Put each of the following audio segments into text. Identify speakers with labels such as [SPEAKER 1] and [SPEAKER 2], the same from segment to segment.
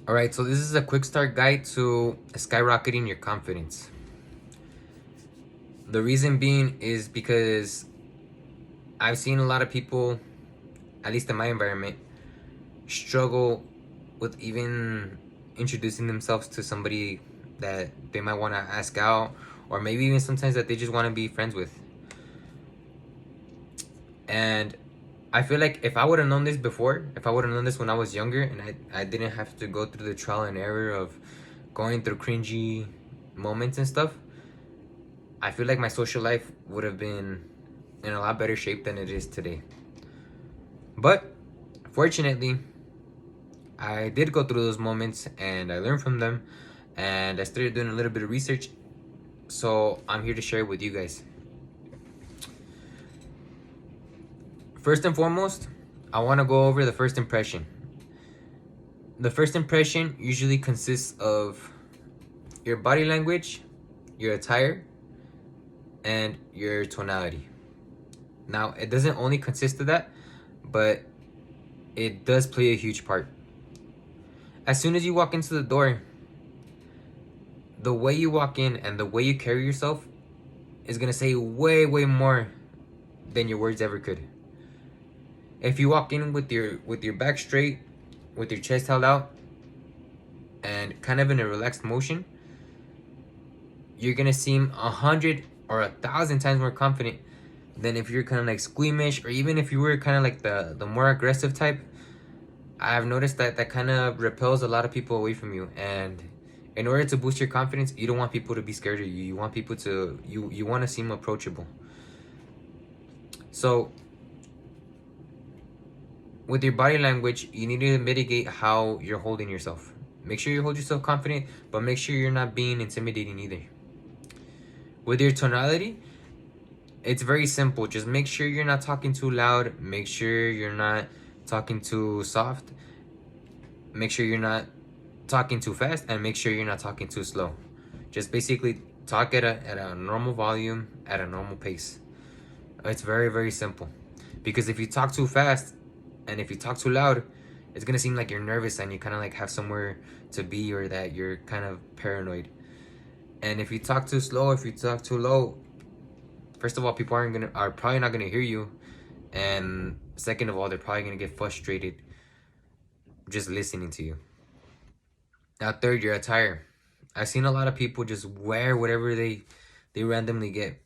[SPEAKER 1] All right, so this is a quick start guide to skyrocketing your confidence. The reason being is because I've seen a lot of people, at least in my environment, struggle with even introducing themselves to somebody that they might want to ask out, or maybe even sometimes that they just want to be friends with. And I feel like if I would have known this before, if I would have known this when I was younger and I didn't have to go through the trial and error of going through cringy moments and stuff, I feel like my social life would have been in a lot better shape than it is today. But fortunately, I did go through those moments and I learned from them and I started doing a little bit of research. So I'm here to share it with you guys. First and foremost, I want to go over the first impression. The first impression usually consists of your body language, your attire, and your tonality. Now, it doesn't only consist of that, but it does play a huge part. As soon as you walk into the door, the way you walk in and the way you carry yourself is gonna say way, way more than your words ever could. If you walk in with your back straight, with your chest held out, and kind of in a relaxed motion, you're gonna seem 100 or 1,000 times more confident than if you're kind of like squeamish, or even if you were kind of like the more aggressive type. I've noticed that that kind of repels a lot of people away from you. And in order to boost your confidence, you don't want people to be scared of you. You want people to you want to seem approachable. So with your body language, you need to mitigate how you're holding yourself. Make sure you hold yourself confident, but make sure you're not being intimidating either. With your tonality, it's very simple. Just make sure you're not talking too loud. Make sure you're not talking too soft. Make sure you're not talking too fast, and make sure you're not talking too slow. Just basically talk at a normal volume, at a normal pace. It's very, very simple. Because if you talk too fast and if you talk too loud, it's gonna seem like you're nervous and you kind of like have somewhere to be, or that you're kind of paranoid. And if you talk too slow, if you talk too low, first of all, people are probably not gonna hear you, and second of all, they're probably gonna get frustrated just listening to you. Now, third, your attire. I've seen a lot of people just wear whatever they randomly get,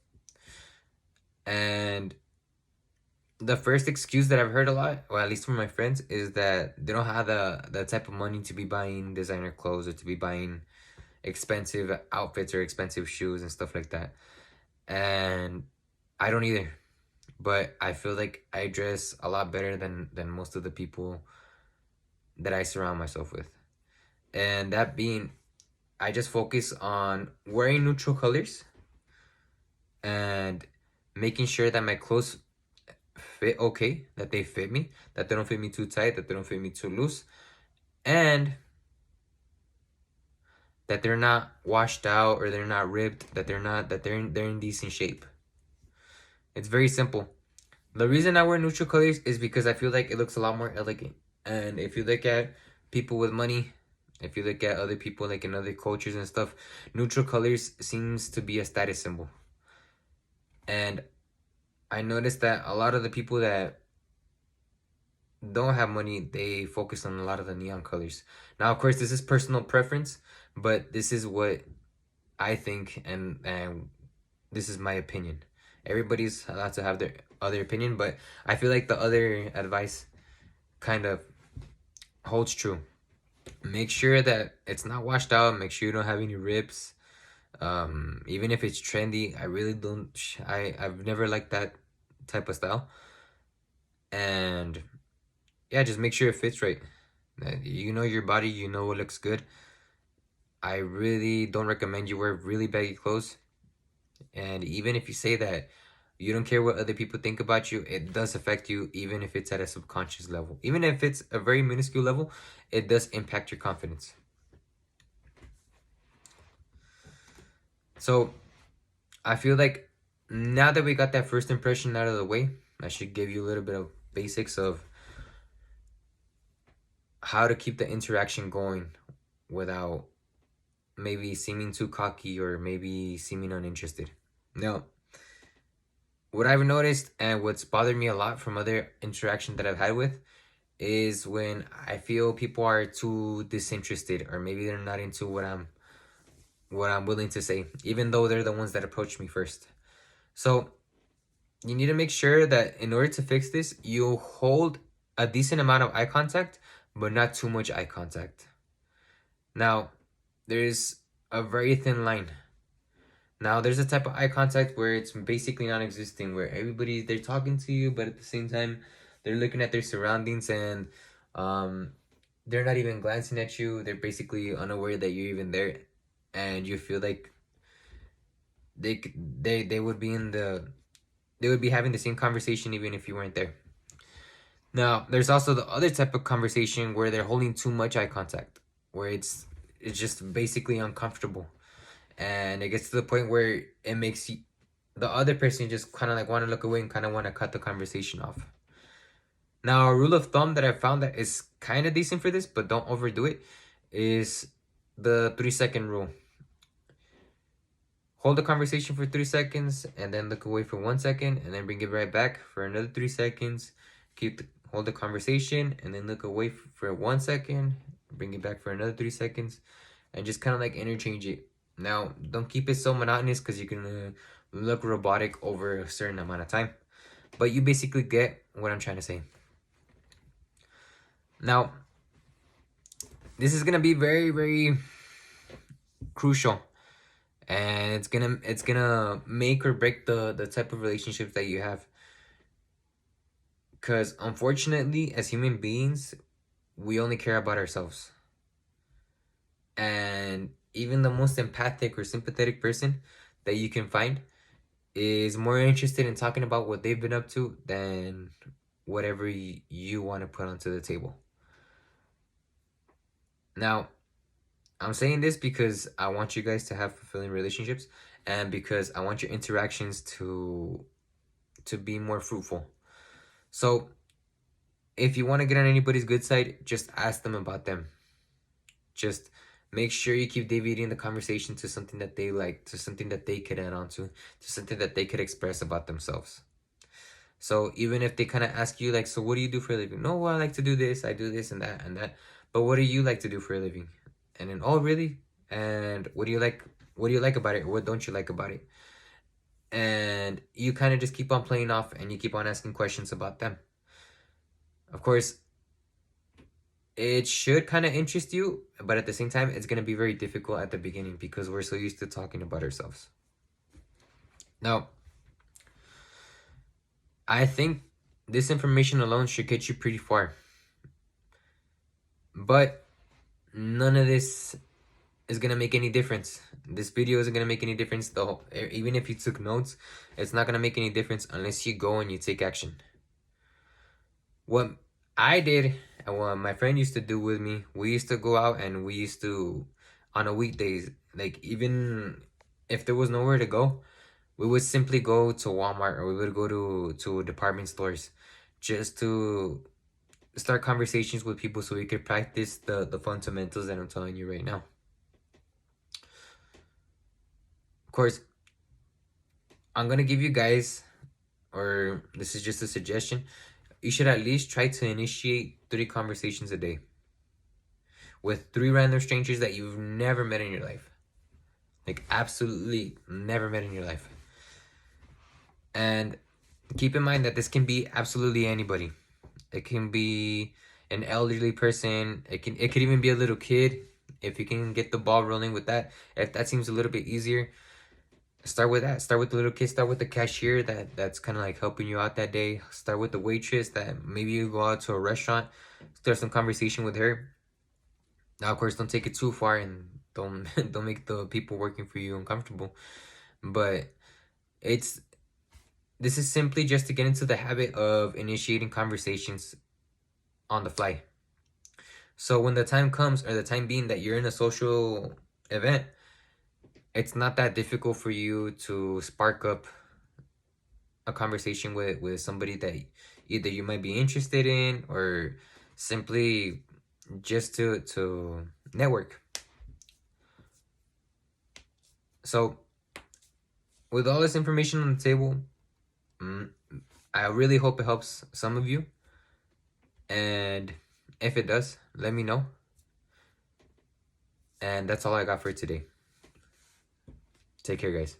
[SPEAKER 1] and the first excuse that I've heard a lot, or at least from my friends, is that they don't have the type of money to be buying designer clothes or to be buying expensive outfits or expensive shoes and stuff like that. And I don't either, but I feel like I dress a lot better than most of the people that I surround myself with. And that being, I just focus on wearing neutral colors and making sure that my clothes fit okay, that they fit me, that they don't fit me too tight, that they don't fit me too loose, and that they're not washed out or they're not ripped, that they're in decent shape. It's very simple. The reason I wear neutral colors is because I feel like it looks a lot more elegant. And if you look at people with money, if you look at other people like in other cultures and stuff, neutral colors seems to be a status symbol. And I noticed that a lot of the people that don't have money, they focus on a lot of the neon colors. Now, of course, this is personal preference, but this is what I think, and this is my opinion. Everybody's allowed to have their other opinion, but I feel like the other advice kind of holds true. Make sure that it's not washed out. Make sure you don't have any rips. Even if it's trendy, I really don't. I've never liked that type of style. And yeah, just make sure it fits right. You know your body. You know what looks good. I really don't recommend you wear really baggy clothes. And even if you say that you don't care what other people think about you, it does affect you, even if it's at a subconscious level. Even if it's a very minuscule level, it does impact your confidence. So I feel like now that we got that first impression out of the way, I should give you a little bit of basics of how to keep the interaction going without maybe seeming too cocky or maybe seeming uninterested. Now, what I've noticed and what's bothered me a lot from other interactions that I've had with is when I feel people are too disinterested, or maybe they're not into what I'm willing to say, even though they're the ones that approach me first. So you need to make sure that in order to fix this, you hold a decent amount of eye contact, but not too much eye contact. Now, there's a very thin line. Now, there's a type of eye contact where it's basically non-existing, where they're talking to you, but at the same time, they're looking at their surroundings and um, they're not even glancing at you. They're basically unaware that you're even there, and you feel like they would be they would be having the same conversation even if you weren't there. Now, there's also the other type of conversation where they're holding too much eye contact, where it's just basically uncomfortable, and it gets to the point where it makes the other person just kind of like want to look away and kind of want to cut the conversation off. Now, a rule of thumb that I found that is kind of decent for this, but don't overdo it, is the 3-second rule. Hold the conversation for 3 seconds and then look away for 1 second and then bring it right back for another 3 seconds. Hold the conversation and then look away for 1 second, bring it back for another 3 seconds, and just kind of like interchange it. Now, don't keep it so monotonous because you can look robotic over a certain amount of time. But you basically get what I'm trying to say. Now, this is gonna be very, very crucial, and it's gonna make or break the type of relationships that you have. Because unfortunately, as human beings, we only care about ourselves. And even the most empathic or sympathetic person that you can find is more interested in talking about what they've been up to than whatever you want to put onto the table. Now, I'm saying this because I want you guys to have fulfilling relationships, and because I want your interactions to be more fruitful. So, if you want to get on anybody's good side, just ask them about them. Just make sure you keep deviating the conversation to something that they like, to something that they could add on to something that they could express about themselves. So even if they kind of ask you like, so what do you do for a living? No, well, I like to do this, I do this and that and that. But what do you like to do for a living? And then, oh, really? And what do you like? What do you like about it? Or what don't you like about it? And you kind of just keep on playing off and you keep on asking questions about them. Of course, it should kind of interest you, but at the same time, it's going to be very difficult at the beginning because we're so used to talking about ourselves. Now, I think this information alone should get you pretty far. But none of this is going to make any difference. This video isn't going to make any difference, though. Even if you took notes, it's not going to make any difference unless you go and you take action. What I did, and what my friend used to do with me, we used to go out and we used to, on a weekdays, like even if there was nowhere to go, we would simply go to Walmart or we would go to department stores just to start conversations with people so we could practice the fundamentals that I'm telling you right now. Of course, I'm going to give you guys, or this is just a suggestion, you should at least try to initiate 3 conversations a day with 3 random strangers that you've never met in your life. Like, absolutely never met in your life. And keep in mind that this can be absolutely anybody. It can be an elderly person. It could even be a little kid. If you can get the ball rolling with that, if that seems a little bit easier, start with that. Start with the little kid. Start with the cashier that's kind of like helping you out that day. Start with the waitress that maybe you go out to a restaurant, start some conversation with her. Now, of course, don't take it too far and don't make the people working for you uncomfortable. But this is simply just to get into the habit of initiating conversations on the fly. So when the time comes, or the time being that you're in a social event, it's not that difficult for you to spark up a conversation with somebody that either you might be interested in or simply just to network. So with all this information on the table, I really hope it helps some of you. And if it does, let me know. And that's all I got for today. Take care, guys.